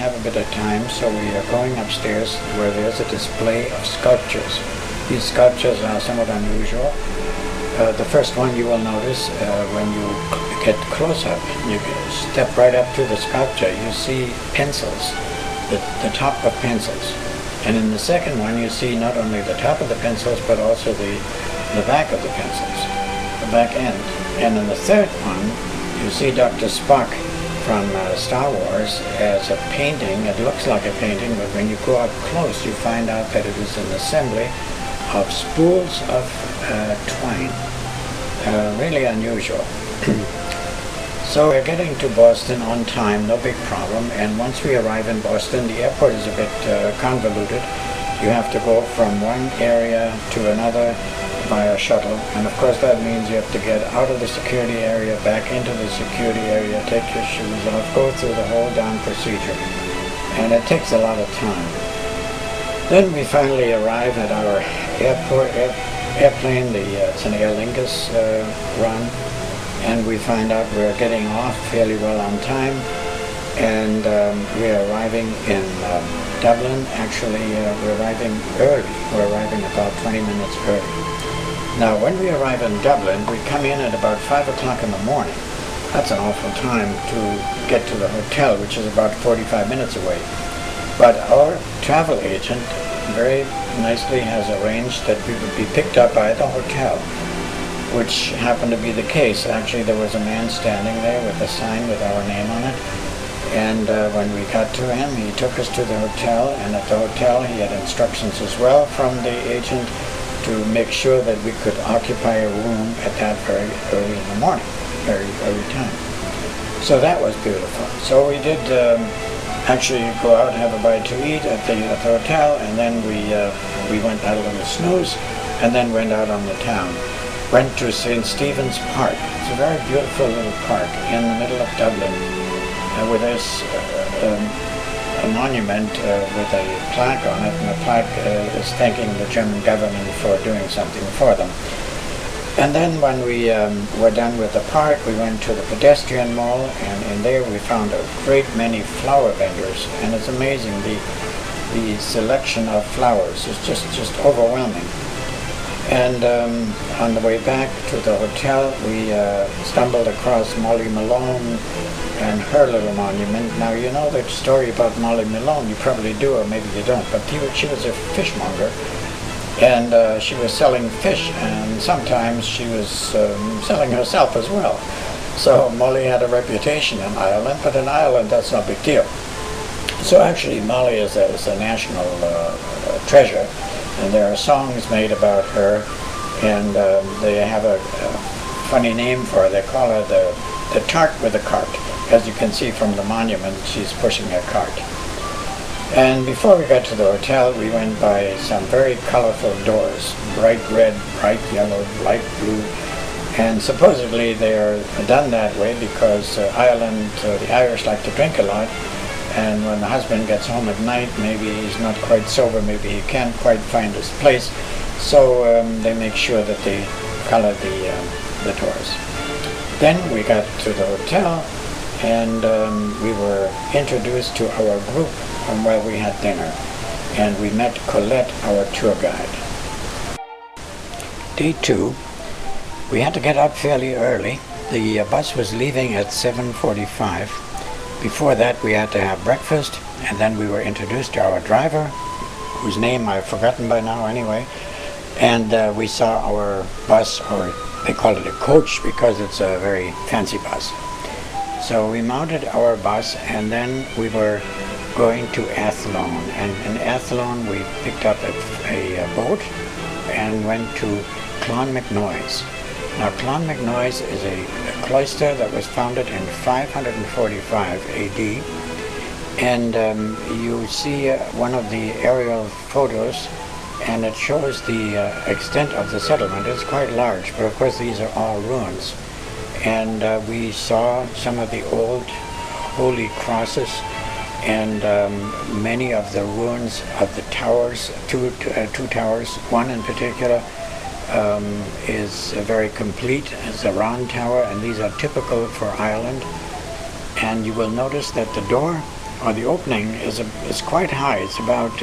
have a bit of time, so we are going upstairs where there's a display of sculptures. These sculptures are somewhat unusual. The first one you will notice when you get close up, you step right up to the sculpture, you see pencils, the top of pencils. And in the second one you see not only the top of the pencils but also the back of the pencils, the back end. And in the third one you see Dr. Spock from Star Wars as a painting. It looks like a painting, but when you go up close you find out that it is an assembly of spools of twine. Really unusual. So we're getting to Boston on time, no big problem, and once we arrive in Boston, the airport is a bit convoluted. You have to go from one area to another via shuttle, and of course that means you have to get out of the security area, back into the security area, take your shoes off, go through the whole darn procedure, and it takes a lot of time. Then we finally arrive at our airplane, it's an Aer Lingus run, and we find out we're getting off fairly well on time, and we're arriving in Dublin. Actually, we're arriving early. We're arriving about 20 minutes early. Now, when we arrive in Dublin, we come in at about 5 o'clock in the morning. That's an awful time to get to the hotel, which is about 45 minutes away. But our travel agent very nicely has arranged that we would be picked up by the hotel, which happened to be the case. Actually, there was a man standing there with a sign with our name on it, and when we got to him, he took us to the hotel, and at the hotel he had instructions as well from the agent to make sure that we could occupy a room at that very early in the morning, very early time. So that was beautiful. So we did actually go out and have a bite to eat at the hotel, and then we went out a little snooze, and then went out on the town. Went to St. Stephen's Park. It's a very beautiful little park in the middle of Dublin, where there's a monument with a plaque on it, and the plaque is thanking the German government for doing something for them. And then when we were done with the park, we went to the pedestrian mall, and in there we found a great many flower vendors, and it's amazing, the selection of flowers is just overwhelming. And on the way back to the hotel, we stumbled across Molly Malone and her little monument. Now, you know the story about Molly Malone, you probably do, or maybe you don't, but she was a fishmonger, and she was selling fish, and sometimes she was selling herself as well. So Molly had a reputation in Ireland, but in Ireland that's no big deal. So actually Molly is a national treasure, and there are songs made about her, and they have a funny name for her. They call her the tart with a cart. As you can see from the monument, she's pushing a cart. And before we got to the hotel, we went by some very colorful doors, bright red, bright yellow, light blue, and supposedly they are done that way because Ireland, the Irish like to drink a lot, and when the husband gets home at night, maybe he's not quite sober, maybe he can't quite find his place, so they make sure that they color the doors. Then we got to the hotel, and we were introduced to our group from where we had dinner, and we met Colette, our tour guide. Day 2, we had to get up fairly early. The bus was leaving at 7:45. Before that we had to have breakfast, and then we were introduced to our driver, whose name I've forgotten by now anyway, and we saw our bus, or they call it a coach because it's a very fancy bus. So we mounted our bus, and then we were going to Athlone, and in Athlone we picked up a boat and went to Clonmacnoise. Now Clonmacnoise is a cloister that was founded in 545 AD, and you see one of the aerial photos, and it shows the extent of the settlement. It's quite large, but of course these are all ruins. And we saw some of the old holy crosses, and many of the ruins of the towers, two towers. One in particular is very complete. It's a round tower, and these are typical for Ireland. And you will notice that the door or the opening, is quite high. It's about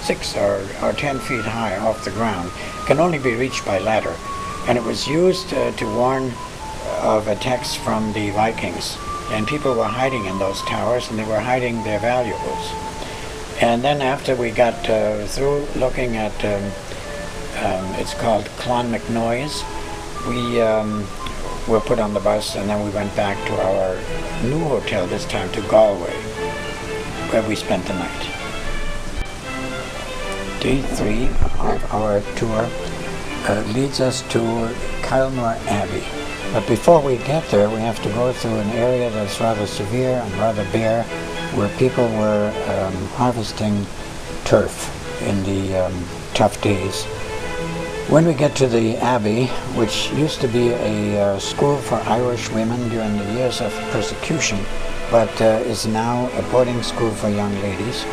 6 or 10 feet high off the ground. Can only be reached by ladder. And it was used to warn of attacks from the Vikings. And people were hiding in those towers, and they were hiding their valuables. And then after we got through looking at, it's called Clonmacnoise, we were put on the bus, and then we went back to our new hotel, this time to Galway, where we spent the night. Day 3 of our tour leads us to Kilmore Abbey. But before we get there, we have to go through an area that's rather severe and rather bare, where people were harvesting turf in the tough days. When we get to the Abbey, which used to be a school for Irish women during the years of persecution, but is now a boarding school for young ladies,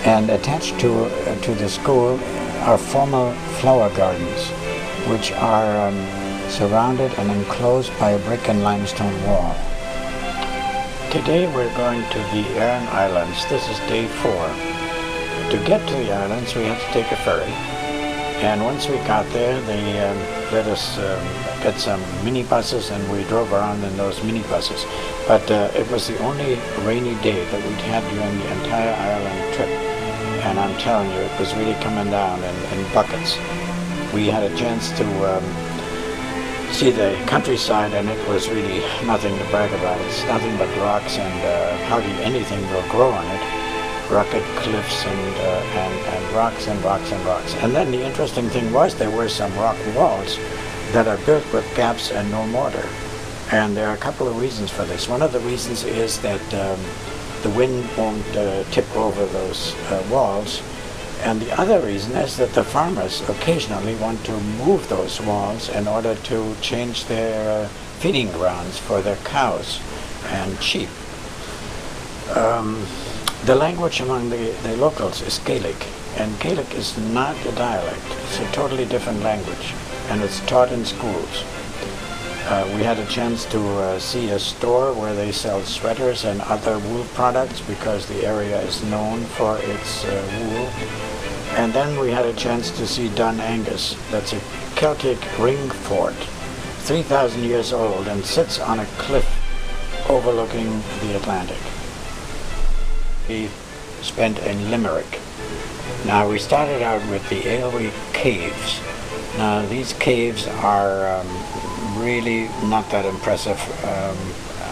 and attached to the school are formal flower gardens, which are surrounded and enclosed by a brick and limestone wall. Today we're going to the Aran Islands. This is day 4. To get to the islands, we had to take a ferry. And once we got there, they let us get some minibuses, and we drove around in those minibuses. But it was the only rainy day that we'd had during the entire Ireland trip. And I'm telling you, it was really coming down in buckets. We had a chance to see the countryside, and it was really nothing to brag about. It's nothing but rocks, and hardly anything will grow on it. Rugged cliffs and rocks and rocks and rocks. And then the interesting thing was there were some rock walls that are built with gaps and no mortar. And there are a couple of reasons for this. One of the reasons is that the wind won't tip over those walls. And the other reason is that the farmers occasionally want to move those walls in order to change their feeding grounds for their cows and sheep. The language among the locals is Gaelic, and Gaelic is not a dialect. It's a totally different language, and it's taught in schools. We had a chance to see a store where they sell sweaters and other wool products, because the area is known for its wool. And then we had a chance to see Dun Angus. That's a Celtic ring fort, 3,000 years old, and sits on a cliff overlooking the Atlantic. We spent in Limerick. Now we started out with the Ailwee Caves. Now these caves are really not that impressive.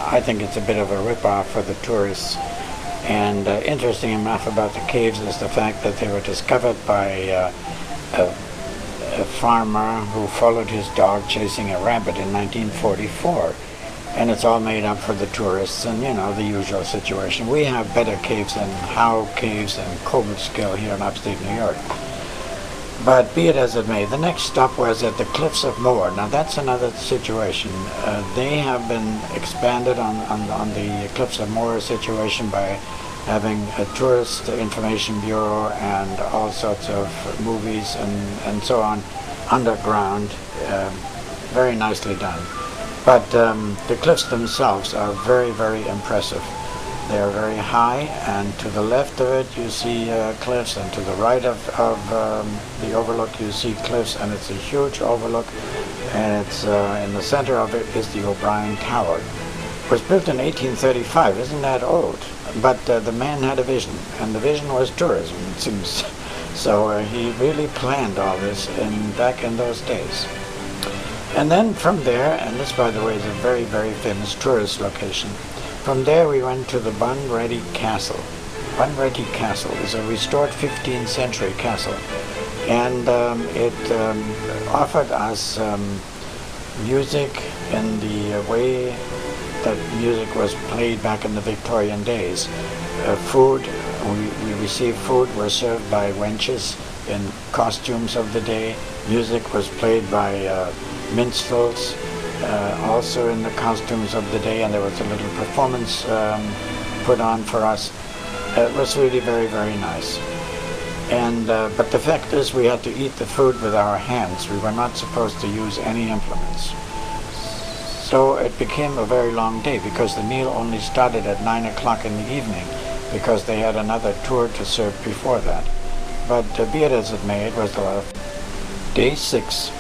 I think it's a bit of a rip-off for the tourists. And interesting enough about the caves is the fact that they were discovered by a farmer who followed his dog chasing a rabbit in 1944. And it's all made up for the tourists, and you know, the usual situation. We have better caves than Howe Caves and Cobleskill here in upstate New York. But be it as it may, the next stop was at the Cliffs of Moher. Now that's another situation. They have been expanded on the Cliffs of Moher situation by having a tourist information bureau and all sorts of movies and so on underground. Very nicely done. But the cliffs themselves are very, very impressive. They are very high, and to the left of it you see cliffs, and to the right of the overlook you see cliffs, and it's a huge overlook, and it's in the center of it is the O'Brien Tower. It was built in 1835, isn't that old? But the man had a vision, and the vision was tourism, it seems. So he really planned all this back in those days. And then from there, and this by the way is a very, very famous tourist location, from there we went to the Bunratty Castle. Bunratty Castle is a restored 15th century castle, and it offered us music in the way that music was played back in the Victorian days. Food, we received food, were served by wenches in costumes of the day. Music was played by minstrels, also in the costumes of the day, and there was a little performance put on for us. It was really very, very nice. And but the fact is, we had to eat the food with our hands. We were not supposed to use any implements. So it became a very long day, because the meal only started at 9 o'clock in the evening, because they had another tour to serve before that. But be it as it may, it was a lot of fun. Day 6.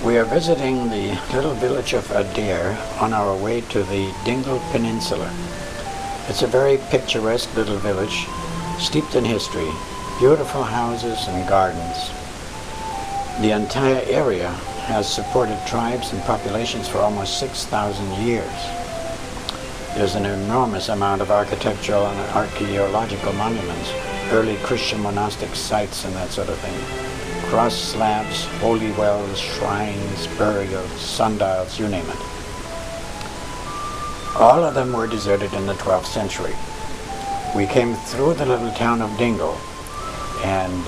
We are visiting the little village of Adair on our way to the Dingle Peninsula. It's a very picturesque little village, steeped in history, beautiful houses and gardens. The entire area has supported tribes and populations for almost 6,000 years. There's an enormous amount of architectural and archaeological monuments, early Christian monastic sites and that sort of thing. Cross slabs, holy wells, shrines, burials, sundials, you name it. All of them were deserted in the 12th century. We came through the little town of Dingle, and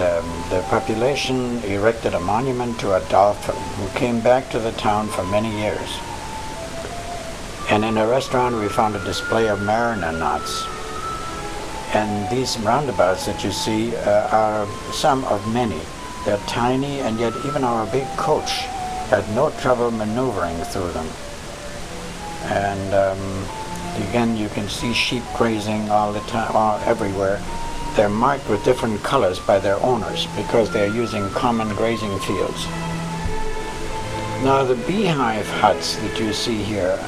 the population erected a monument to a dolphin who came back to the town for many years. And in a restaurant we found a display of mariner knots. And these roundabouts that you see are some of many. They're tiny, and yet even our big coach had no trouble maneuvering through them. And again, you can see sheep grazing all the time, everywhere. They're marked with different colors by their owners because they're using common grazing fields. Now, the beehive huts that you see here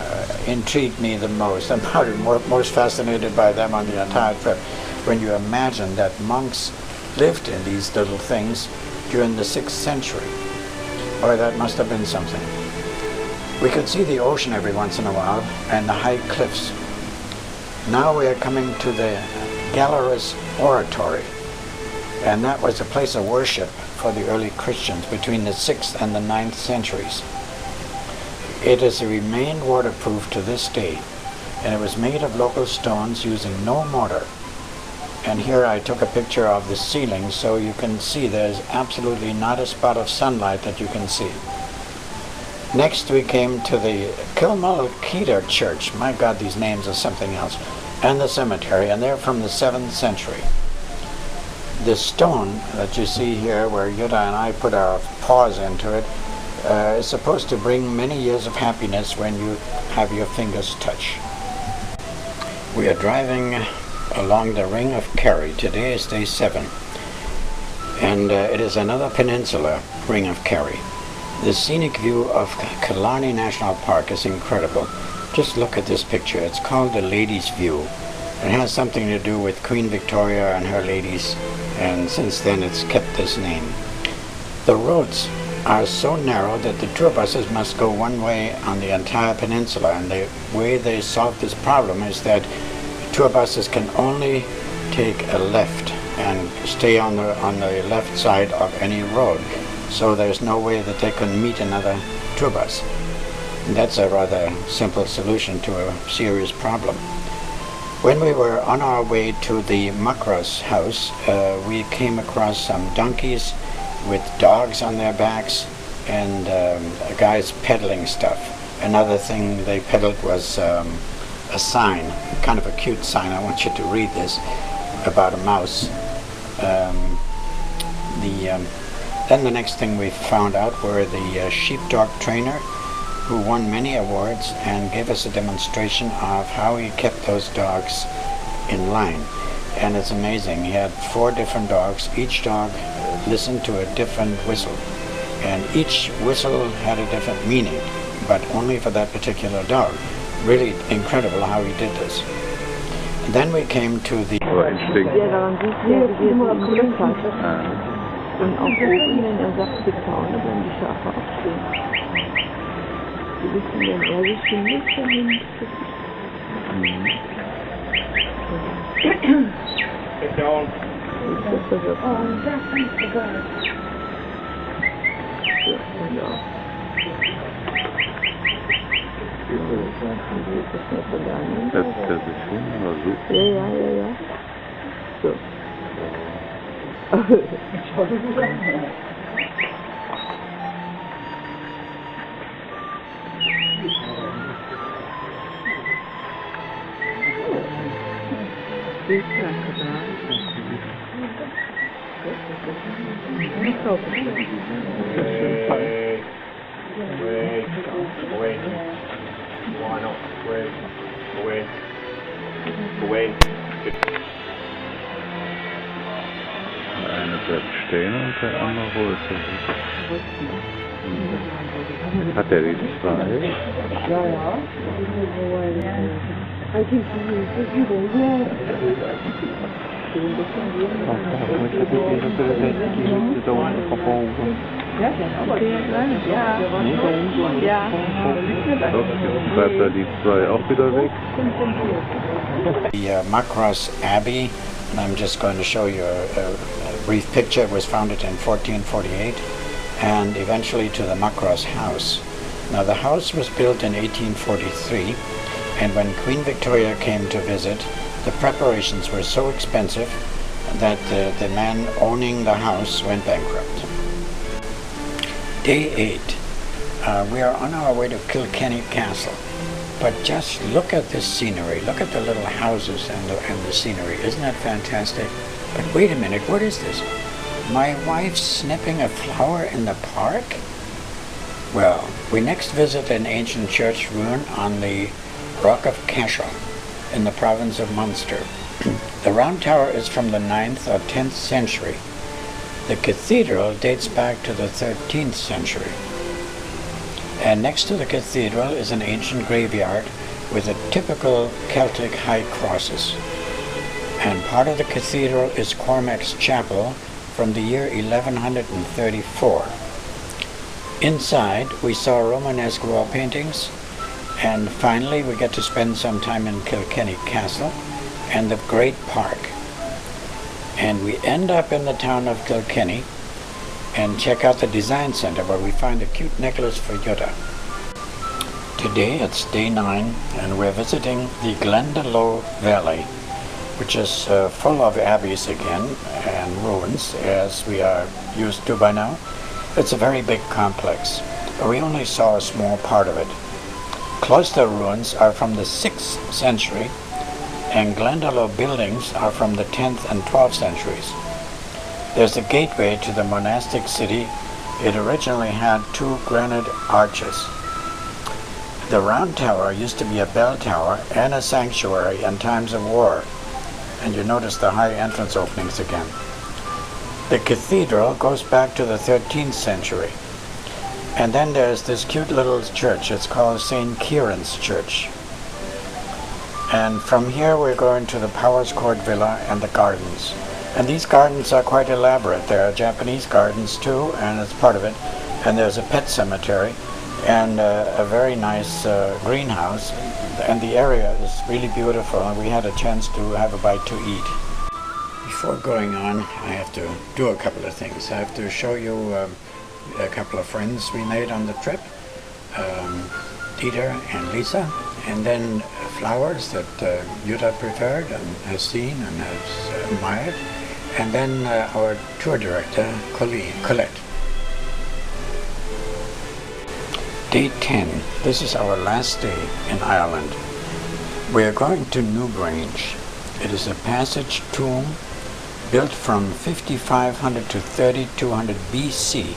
intrigued me the most. I'm probably most fascinated by them on the entire trip. When you imagine that monks lived in these little things during the 6th century. Boy, that must have been something. We could see the ocean every once in a while and the high cliffs. Now we are coming to the Gallerus Oratory, and that was a place of worship for the early Christians between the 6th and the 9th centuries. It has remained waterproof to this day, and it was made of local stones using no mortar. And here I took a picture of the ceiling so you can see there's absolutely not a spot of sunlight that you can see. Next we came to the Kilmalketer Church. My God, these names are something else. And the cemetery, and they're from the 7th century. The stone that you see here, where Yuta and I put our paws into it, is supposed to bring many years of happiness when you have your fingers touch. We are driving along the Ring of Kerry. Today is day 7. And it is another peninsula, Ring of Kerry. The scenic view of Killarney National Park is incredible. Just look at this picture. It's called the Ladies' View. It has something to do with Queen Victoria and her ladies, and since then it's kept this name. The roads are so narrow that the tour buses must go one way on the entire peninsula, and the way they solve this problem is that tour buses can only take a left and stay on the left side of any road, so there's no way that they can meet another tour bus. And that's a rather simple solution to a serious problem. When we were on our way to the Muckross house, we came across some donkeys with dogs on their backs and guys peddling stuff. Another thing they peddled was a sign, kind of a cute sign. I want you to read this, about a mouse. Then the next thing we found out were the sheepdog trainer, who won many awards and gave us a demonstration of how he kept those dogs in line. And it's amazing. He had 4 different dogs. Each dog listened to a different whistle. And each whistle had a different meaning, but only for that particular dog. Really incredible how he did this. And then we came to the... Und auch oben, wenn er sagt, Zaune, wenn die Schafe aufstehen. Die wissen, wenn er sich hinlegt, dann Get down. Oh, that's the guy. Ja. Das ist schon mal so. Ja. So. Wait. bleibt stehen und der andere holt sich. Hat er die zwei? Ja, ja. Bleibt da die zwei auch wieder weg? The Macross Abbey, and I'm just going to show you a brief picture. It was founded in 1448, and eventually to the Macross House. Now the house was built in 1843, and when Queen Victoria came to visit, the preparations were so expensive that the man owning the house went bankrupt. Day 8. We are on our way to Kilkenny Castle. But just look at this scenery. Look at the little houses and the scenery. Isn't that fantastic? But wait a minute, what is this? My wife's snipping a flower in the park? Well, we next visit an ancient church ruin on the Rock of Cashel in the province of Munster. The round tower is from the 9th or 10th century. The cathedral dates back to the 13th century. And next to the cathedral is an ancient graveyard with the typical Celtic high crosses. And part of the cathedral is Cormac's Chapel from the year 1134. Inside we saw Romanesque wall paintings, and finally we get to spend some time in Kilkenny Castle and the great park. And we end up in the town of Kilkenny and check out the design center where we find a cute necklace for Jutta. Today it's day 9 and we're visiting the Glendalough Valley, which is full of abbeys again and ruins, as we are used to by now. It's a very big complex, but we only saw a small part of it. Cloister ruins are from the 6th century, and Glendalough buildings are from the 10th and 12th centuries. There's a gateway to the monastic city. It originally had 2 granite arches. The round tower used to be a bell tower and a sanctuary in times of war. And you notice the high entrance openings again. The cathedral goes back to the 13th century. And then there's this cute little church. It's called St. Kieran's Church. And from here we're going to the Powers Court Villa and the gardens. And these gardens are quite elaborate. There are Japanese gardens too, and it's part of it. And there's a pet cemetery and a very nice greenhouse. And the area is really beautiful, and we had a chance to have a bite to eat. Before going on, I have to do a couple of things. I have to show you a couple of friends we made on the trip, Dieter and Lisa, and then flowers that Jutta preferred and has seen and has admired, and then our tour director, Colette. Day 10. This is our last day in Ireland. We are going to Newgrange. It is a passage tomb built from 5500 to 3200 BC,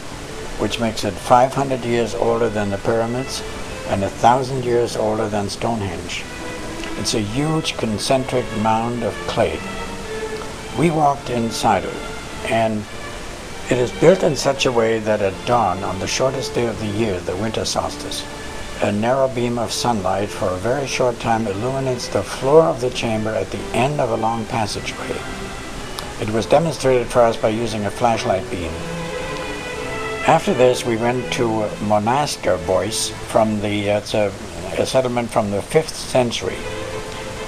which makes it 500 years older than the pyramids and 1,000 years older than Stonehenge. It's a huge concentric mound of clay. We walked inside of it, and it is built in such a way that at dawn, on the shortest day of the year, the winter solstice, a narrow beam of sunlight for a very short time illuminates the floor of the chamber at the end of a long passageway. It was demonstrated for us by using a flashlight beam. After this, we went to Monasterbois from it's a settlement from the 5th century.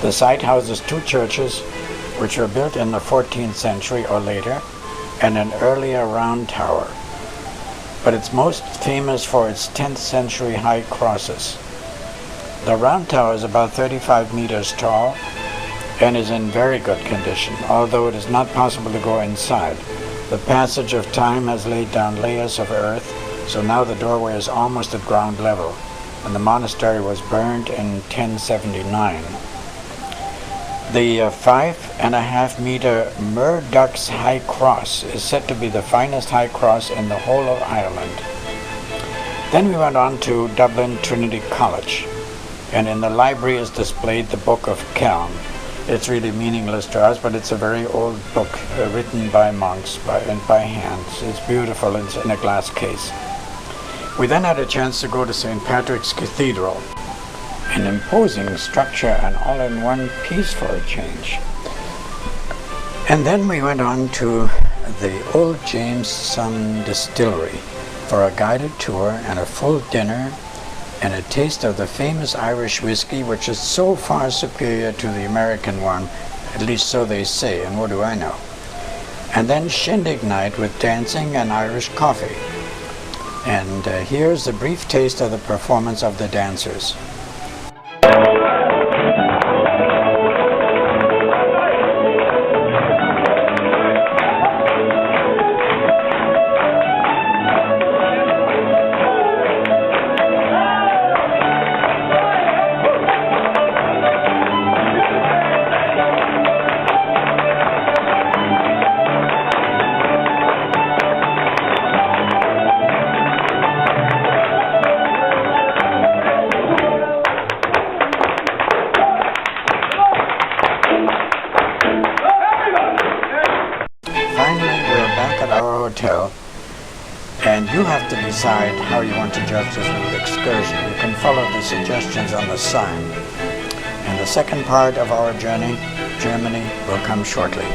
The site houses 2 churches, which were built in the 14th century or later, and an earlier round tower. But it's most famous for its 10th century high crosses. The round tower is about 35 meters tall and is in very good condition, although it is not possible to go inside. The passage of time has laid down layers of earth, so now the doorway is almost at ground level, and the monastery was burned in 1079. The 5.5 meter Murdoch's High Cross is said to be the finest high cross in the whole of Ireland. Then we went on to Dublin Trinity College, and in the library is displayed the Book of Kelm. it's really meaningless to us, but it's a very old book written by monks and by hand. It's beautiful. It's in a glass case. We then had a chance to go to St. Patrick's Cathedral, an imposing structure and all in one piece for a change. And then we went on to the Old Jameson Distillery for a guided tour and a full dinner and a taste of the famous Irish whiskey, which is so far superior to the American one, at least so they say, and what do I know. And then shindig night with dancing and Irish coffee. And here's a brief taste of the performance of the dancers. Hotel, and you have to decide how you want to judge this little excursion. You can follow the suggestions on the sign. And the second part of our journey, Germany, will come shortly.